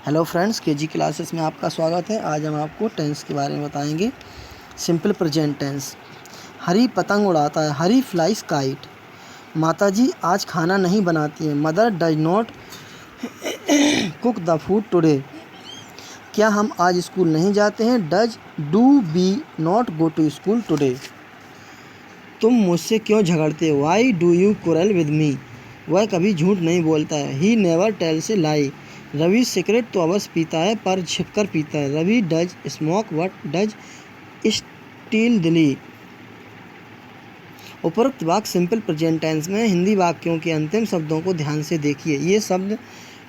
Hello friends, KG classes में आपका स्वागत है। आज हम आपको टेंस के बारे में बताएंगे। Simple present tense. हरी पतंग उड़ाता है, हरी फ्लाइज काइट। माताजी आज खाना नहीं बनाती हैं, mother does not cook the food today. क्या हम आज स्कूल नहीं जाते हैं, does do we not go to school today. तुम मुझसे क्यों झगड़ते हो, why do you quarrel with me. वह कभी झूठ नहीं बोलता है, he never tells a lie. Ravi cigarette तो अवश्य पीता है पर छिपकर पीता है, Ravi does smoke but does stealthily. उपरोक्त वाक्य सिंपल प्रेजेंट टेंस में। हिंदी वाक्यों के अंतिम शब्दों को ध्यान से देखिए। ये शब्द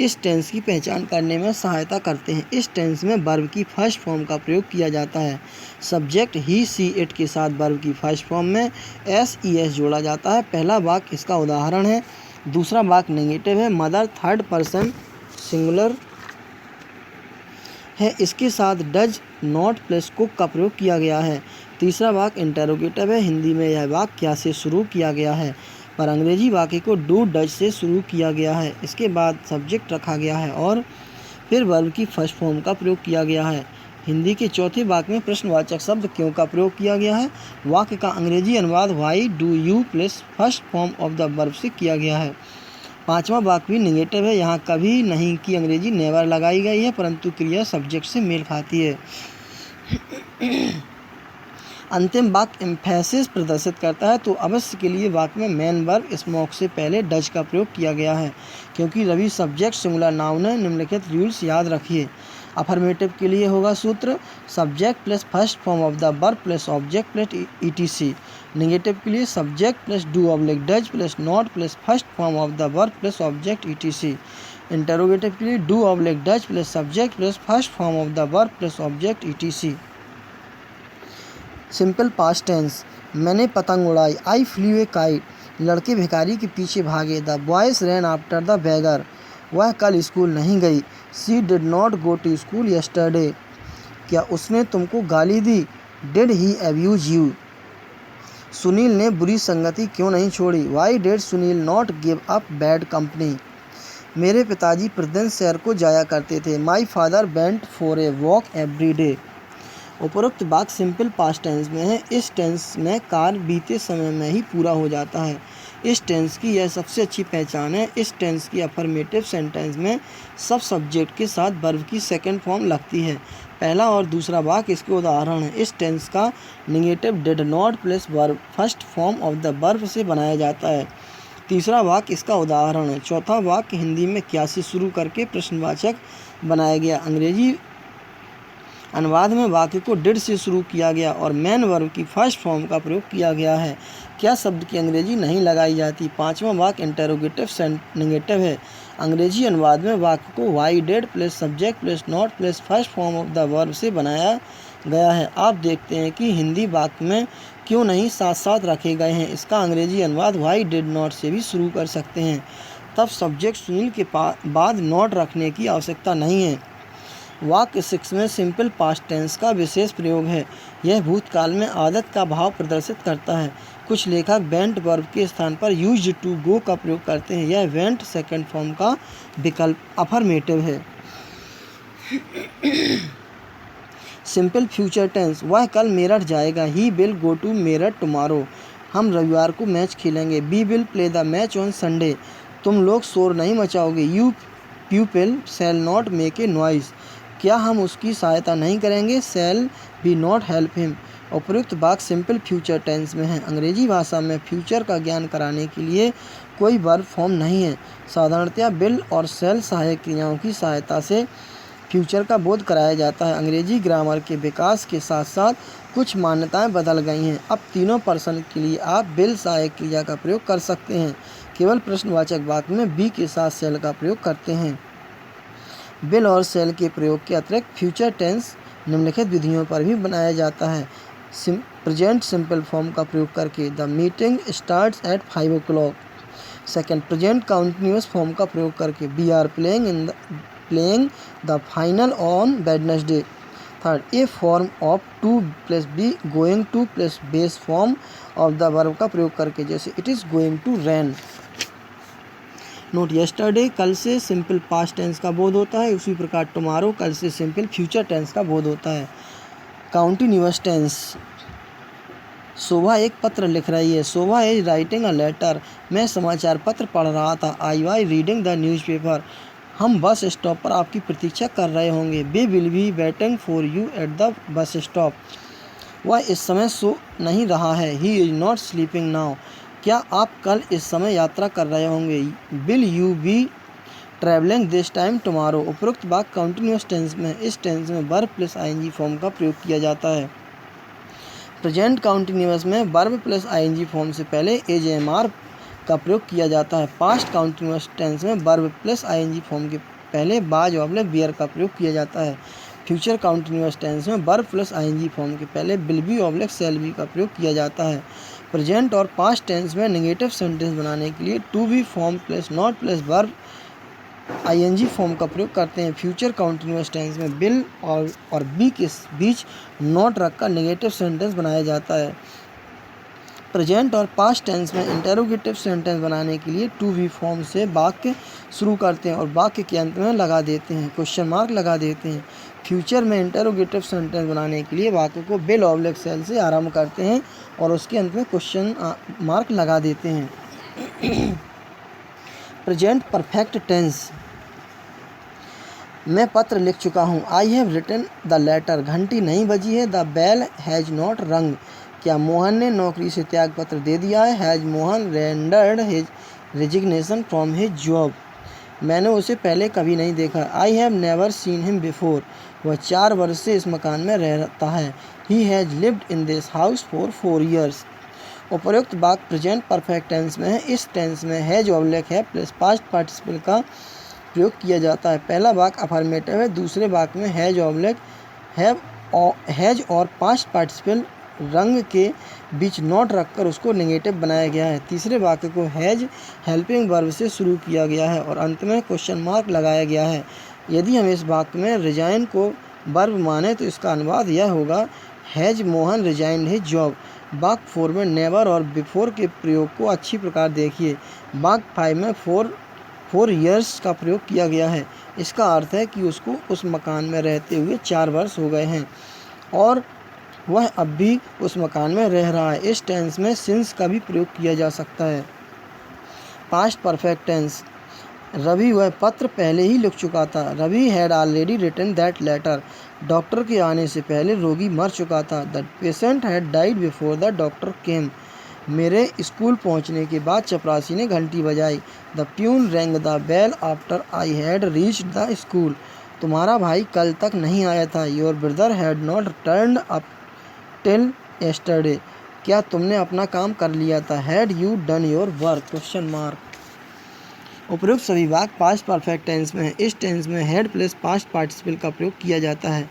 इस टेंस की पहचान करने में सहायता करते हैं। इस टेंस में वर्ब की फर्स्ट फॉर्म का प्रयोग किया जाता है। सब्जेक्ट ही सी इट के साथ वर्ब की फर्स्ट फॉर्म में एस ई एस जोड़ा जाता है। पहला वाक्य इसका उदाहरण है। दूसरा वाक्य नेगेटिव है। मदर थर्ड पर्सन सिंगुलर है, इसके साथ डज नॉट प्लस कुक का प्रयोग किया गया है। तीसरा वाक्य इंटेरोगेटिव है। हिंदी में यह वाक्य क्या से शुरू किया गया है, पर अंग्रेजी वाक्य को डू डज से शुरू किया गया है। इसके बाद सब्जेक्ट रखा गया है और फिर वर्ब की फर्स्ट फॉर्म का प्रयोग किया गया है। हिंदी के चौथे वाक्य में प्रश्नवाचक शब्द क्यों का प्रयोग किया गया है। वाक्य का अंग्रेजी अनुवाद Y do you plus first form of the verb से किया गया है। पांचवा वाक्य भी नेगेटिव है। यहाँ कभी नहीं की अंग्रेजी नेवर लगाई गई है, परंतु क्रिया सब्जेक्ट से मेल खाती है। अंतिम वाक्य एम्फेसिस प्रदर्शित करता है, तो अवश्य के लिए वाक्य में मेन वर्ब स्मोक से पहले डज का प्रयोग किया गया है, क्योंकि रवि सब्जेक्ट सिंगुलर नाउन है। निम्नलिखित रूल्स याद रखिए। अफर्मेटिव के लिए होगा सूत्र subject plus first form of the verb plus object plus etc. Negative के लिए subject plus do oblique does plus not plus first form of the verb plus object etc. Interrogative के लिए do oblique does plus subject plus first form of the verb plus object etc. Simple past tense. मैंने पतंग उड़ाई, eye flu ए kite. लड़के भिखारी के पीछे भागे, the boys ran after the beggar. वह कल स्कूल नहीं गई, she did not go to school yesterday. क्या उसने तुमको गाली दी, did he abuse you. Sunil ने बुरी संगति क्यों नहीं छोड़ी, why did Sunil not give up bad company. मेरे पिताजी प्रतिदिन शहर को जाया करते थे, my father went for a walk every day. उपरोक्त वाक्य सिंपल पास्ट टेंस में है। इस टेंस में कार्य बीते समय में ही पूरा हो जाता है। इस टेंस की यह सबसे अच्छी पहचान है। इस टेंस की अफर्मेटिव सेंटेंस में सब सब्जेक्ट के साथ वर्ब की सेकंड फॉर्म लगती है। पहला और दूसरा वाक्य इसके उदाहरण है। इस टेंस का negative did not plus verb first form of the verb से बनाया जाता है। तीसरा वाक्य इसका उदाहरण है। चौथा वाक्य हिंदी में क्या से शुरू करके प्रश्नवाचक बनाया गया। अंग्रेजी अनुवाद में वाक्य को डिड से शुरू किया गया और मेन वर्ब की फर्स्ट फॉर्म का प्रयोग किया गया है। क्या शब्द की अंग्रेजी नहीं लगाई जाती। पांचवा वाक्य इंटेरोगेटिव नेगेटिव है। अंग्रेजी अनुवाद में वाक्य को why did plus subject plus not plus first form of the verb से बनाया गया है। आप देखते हैं कि हिंदी वाक्य में क्यों नहीं साथ साथ रखे गए हैं। इसका अंग्रेजी अनुवाद वाई डिड नॉट से भी शुरू कर सकते हैं, तब सब्जेक्ट सुनील के बाद नॉट रखने की आवश्यकता नहीं है। वाक्य 6 में सिंपल पास्ट टेंस का विशेष प्रयोग है। यह भूतकाल में आदत का भाव प्रदर्शित करता है। कुछ लेखक वेंट वर्ब के स्थान पर यूज्ड टू गो का प्रयोग करते हैं। यह वेंट सेकंड फॉर्म का विकल्प अफर्मेटिव है। Simple future tense. वह कल मेरठ जाएगा, he will go to Meerut tomorrow. हम रविवार को मैच खेलेंगे, we will play the match on Sunday. तुम लोग शोर नहीं मचाओगे, you people shall not make a noise. क्या हम उसकी सहायता नहीं करेंगे, shall be not help him. उपयुक्त वाक्य सिंपल फ्यूचर टेंस में है। अंग्रेजी भाषा में फ्यूचर का ज्ञान कराने के लिए कोई वर्ब फॉर्म नहीं है। साधारणतया विल और शैल सहायक क्रियाओं की सहायता से फ्यूचर का बोध कराया जाता है। अंग्रेजी ग्रामर के विकास के साथ साथ कुछ मान्यताएं बदल गई हैं। अब तीनों पर्सन के लिए आप विल सहायक क्रिया का प्रयोग कर सकते हैं, केवल प्रश्नवाचक वाक्य में बी के साथ शैल का प्रयोग करते हैं। विल और शैल के प्रयोग के अतिरिक्त फ्यूचर टेंस निम्नलिखित विधियों पर भी बनाया जाता है। प्रेजेंट सिंपल फॉर्म का प्रयोग करके, the meeting starts at 5 o'clock। Second, present continuous form का प्रयोग करके, we are playing the final on Wednesday. Third, a form of to plus be going to plus base form of the verb का प्रयोग करके, जैसे it is going to rain. Note yesterday कल से simple past tense का बोध होता है, उसी प्रकार टुमारो कल से सिंपल फ्यूचर टेंस का बोध होता है। काउंटिन्यूअस टेंस। शोभा एक पत्र लिख रही है। Shobha is writing a letter. मैं समाचार पत्र पढ़ रहा था। I was reading the newspaper. हम बस स्टॉप पर आपकी प्रतीक्षा कर रहे होंगे। We will be waiting for you at the bus stop. वह इस समय सो नहीं रहा है। He is not sleeping now. क्या आप कल इस समय यात्रा कर रहे होंगे। Will you be travelling this time tomorrow. उपरोक्त वाक्य कंटिन्यूअस टेंस में इस टेंस में वर्ब प्लस आईएनजी फॉर्म का प्रयोग किया जाता है। प्रेजेंट कंटिन्यूअस में वर्ब प्लस आईएनजी फॉर्म से पहले एजएमआर का प्रयोग किया जाता है। पास्ट कंटिन्यूअस टेंस में वर्ब प्लस आईएनजी फॉर्म के पहले बाज ऑब्लिक वियर का प्रयोग किया जाता है। फ्यूचर कंटिन्यूअस टेंस में वर्ब प्लस आईएनजी फॉर्म के पहले will be oblique shall be का प्रयोग किया जाता है। प्रेजेंट और पास्ट टेंस में नेगेटिव सेंटेंस बनाने के लिए to be form plus not plus verb ING form का प्रयोग करते हैं। फ्यूचर कंटिन्यूअस टेंस में विल और बी के बीच नॉट रखकर नेगेटिव सेंटेंस बनाया जाता है। प्रेजेंट और पास्ट टेंस में इंटेरोगेटिव सेंटेंस बनाने के लिए टू बी फॉर्म से वाक्य शुरू करते हैं और वाक्य के अंत में लगा देते हैं, क्वेश्चन मार्क लगा देते हैं। फ्यूचर में इंटेरोगेटिव सेंटेंस बनाने के लिए वाक्य को विल ऑब्लिक शैल से आरंभ करते हैं और उसके अंत में क्वेश्चन मार्क लगा देते हैं। Present perfect tense. मैं पत्र लिख चुका हूँ। I have written the letter. घंटी नहीं बजी है। द बेल हैज़ नॉट रंग। क्या मोहन ने नौकरी से त्याग पत्र दे दिया है। Has Mohan rendered his resignation from his job. मैंने उसे पहले कभी नहीं देखा। I have never seen him before. वह 4 वर्ष से इस मकान में रहता है। He has lived in this house for 4 years। उपरोक्त वाक्य प्रेजेंट परफेक्ट टेंस में है। इस टेंस में हैज ऑब्लिक है प्लस पास्ट पार्टिसिपल का प्रयोग किया जाता है। पहला वाक्य अफर्मेटिव है। दूसरे वाक्य में हैज ऑब्लिक हैज और पास्ट पार्टिसिपल रंग के बीच नॉट रखकर उसको नेगेटिव बनाया गया है। तीसरे वाक्य को हैज हेल्पिंग वर्ब से शुरू किया गया है और अंत में क्वेश्चन मार्क लगाया गया है। यदि हम इस वाक्य में रिजाइन को वर्ब माने तो इसका अनुवाद यह होगा has Mohan resigned his job. वाक्य 4 में नेवर और बिफोर के प्रयोग को अच्छी प्रकार देखिए। वाक्य 5 में 4 years का प्रयोग किया गया है। इसका अर्थ है कि उसको उस मकान में रहते हुए 4 वर्ष हो गए हैं और वह अब भी उस मकान में रह रहा है। इस टेंस में सिंस का भी प्रयोग किया जा सकता है। Past perfect tense. रवि वह पत्र पहले ही लिख चुका था। Ravi had already written that letter. Doctor के आने से पहले रोगी मर चुका था। The patient had died before the doctor came. मेरे स्कूल पहुंचने के बाद चपरासी ने घंटी बजाई। The peon rang the bell after I had reached the school. तुम्हारा भाई कल तक नहीं आया था। Your brother had not returned up till yesterday. क्या तुमने अपना काम कर लिया था। Had you done your work question mark. उपरोक्त सभी वाक्य पास्ट परफेक्ट टेंस में है। इस टेंस में हैड प्लस पास्ट पार्टिसिपल का प्रयोग किया जाता है।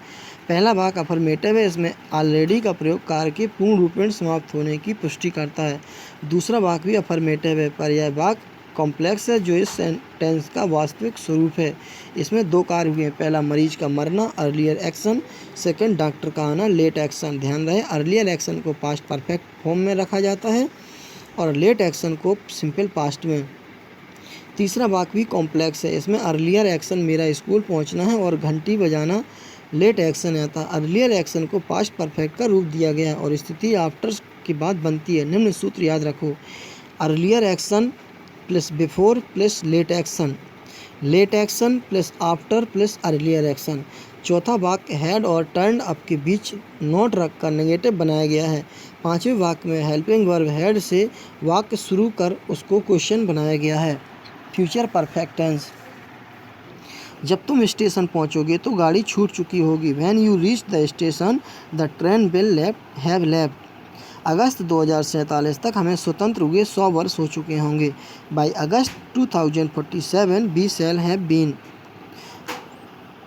पहला वाक्य अफर्मेटिव है। इसमें ऑलरेडी का प्रयोग कार्य के पूर्ण रूपेण समाप्त होने की पुष्टि करता है। दूसरा वाक्य भी अफर्मेटिव है पर यह वाक्य कॉम्प्लेक्स है जो इस टेंस का वास्तविक स्वरूप है। इसमें 2 कार्य हुए हैं। पहला मरीज का मरना अर्लियर एक्शन, सेकंड डॉक्टर का आना लेट एक्शन। ध्यान रहे अर्लियर एक्शन को पास्ट परफेक्ट फॉर्म में रखा जाता है और लेट एक्शन को सिंपल पास्ट में। तीसरा वाक्य भी कॉम्प्लेक्स है। इसमें अर्लियर एक्शन मेरा स्कूल पहुंचना है और घंटी बजाना लेट एक्शन आता है। अर्लियर एक्शन को पास्ट परफेक्ट का रूप दिया गया है और स्थिति आफ्टर की बात बनती है। निम्न सूत्र याद रखो। Earlier action plus before plus late action plus after plus earlier action. चौथा वाक्य हैड और टर्न्ड अप के बीच नोट रखकर नेगेटिव बनाया गया है। पांचवें वाक्य में हेल्पिंग वर्ब हैड से वाक्य शुरू कर उसको क्वेश्चन बनाया गया है। Future perfect tense. जब तुम स्टेशन पहुंचोगे तो गाड़ी छूट चुकी होगी। When you reach the station the train will have left. अगस्त 2047 तक हमें स्वतंत्र हुए 100 वर्ष हो चुके होंगे। By August 2047 we shall have been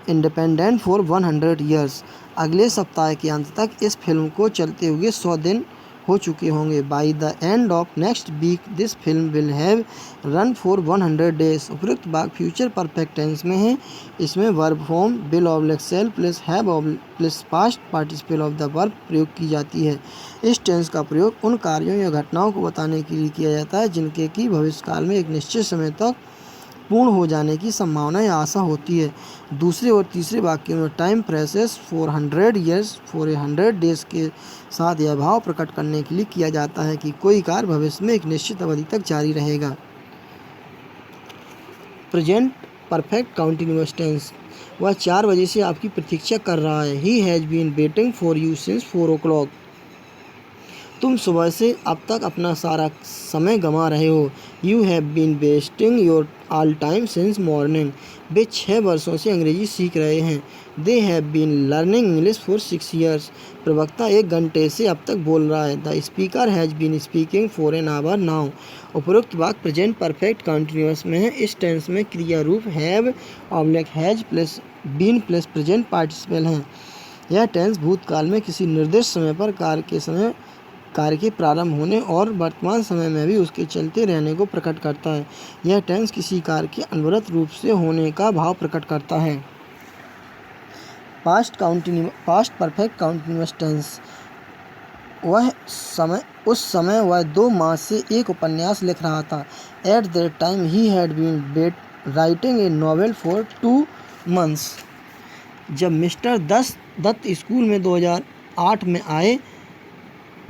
independent for 100 years। अगले सप्ताह के अंत तक इस फिल्म को चलते हुए 100 दिन हो चुके होंगे। By the end of next week this film will have run for 100 days। उपयुक्त वाक्य फ्यूचर परफेक्ट टेंस में है। इसमें verb form will oblique shell plus have plus past participle of the verb प्रयोग की जाती है। इस टेंस का प्रयोग उन कार्यों या घटनाओं को बताने के लिए किया जाता है जिनके कि भविष्यकाल में एक निश्चित समय तक पूर्ण हो जाने की संभावना या आशा होती है। दूसरे और तीसरे वाक्य में time presses 400 years for 100 days के साथ यह भाव प्रकट करने के लिए किया जाता है कि कोई कार्य भविष्य में एक निश्चित अवधि तक जारी रहेगा। प्रेजेंट परफेक्ट कंटिन्यूअस टेंस, वह 4 बजे से आपकी प्रतीक्षा कर रहा है। He has been waiting for you since 4 o'clock। तुम सुबह से अब तक अपना सारा समय गंवा रहे हो। You have been wasting your all time since morning. वे 6 वर्षों से अंग्रेजी सीख रहे हैं। They have been learning English for 6 years। प्रवक्ता 1 घंटे से अब तक बोल रहा है। The speaker has been speaking for an hour now. उपरोक्त वाक्य प्रेजेंट परफेक्ट कंटिन्यूअस में है। इस टेंस में क्रिया रूप have oblique has plus been plus present participle हैं। यह टेंस भूतकाल में किसी निर्दिष्ट समय पर कार्य के प्रारंभ होने और वर्तमान समय में भी उसके चलते रहने को प्रकट करता है। यह टेंस किसी कार्य के अनवरत रूप से होने का भाव प्रकट करता है। पास्ट परफेक्ट कंटिन्यूअस टेंस, उस समय वह 2 माह से एक उपन्यास लिख रहा था। At that time he had been writing a novel for 2 months। जब मिस्टर दत्त स्कूल में 2008 में आए,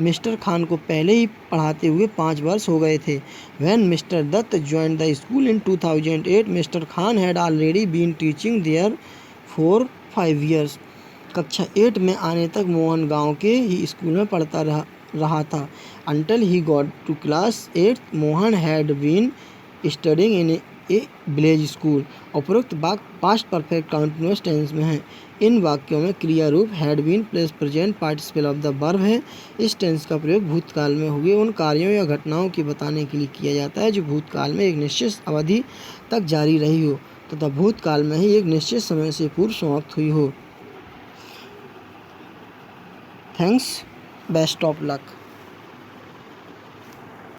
मिस्टर खान को पहले ही पढ़ाते हुए 5 वर्ष हो गए थे। When mister Dutt joined the school in 2008, mister Khan had already been teaching there for 5 years। कक्षा 8 में आने तक मोहन गांव के ही स्कूल में पढ़ता रहा था। Until he got to class 8, Mohan had been studying in A village school. उपरोक्त वाक्य पास्ट परफेक्ट कंटिन्यूअस टेंस में है। इन वाक्यों में क्रिया रूप had been plus present participle of the verb है। इस टेंस का प्रयोग भूतकाल में हुए उन कार्यों या घटनाओं की बताने के लिए किया जाता है जो भूतकाल में एक निश्चित अवधि तक जारी रही हो तथा भूतकाल में ही एक निश्चित समय से पूर्व समाप्त हुई हो। Thanks, best of luck.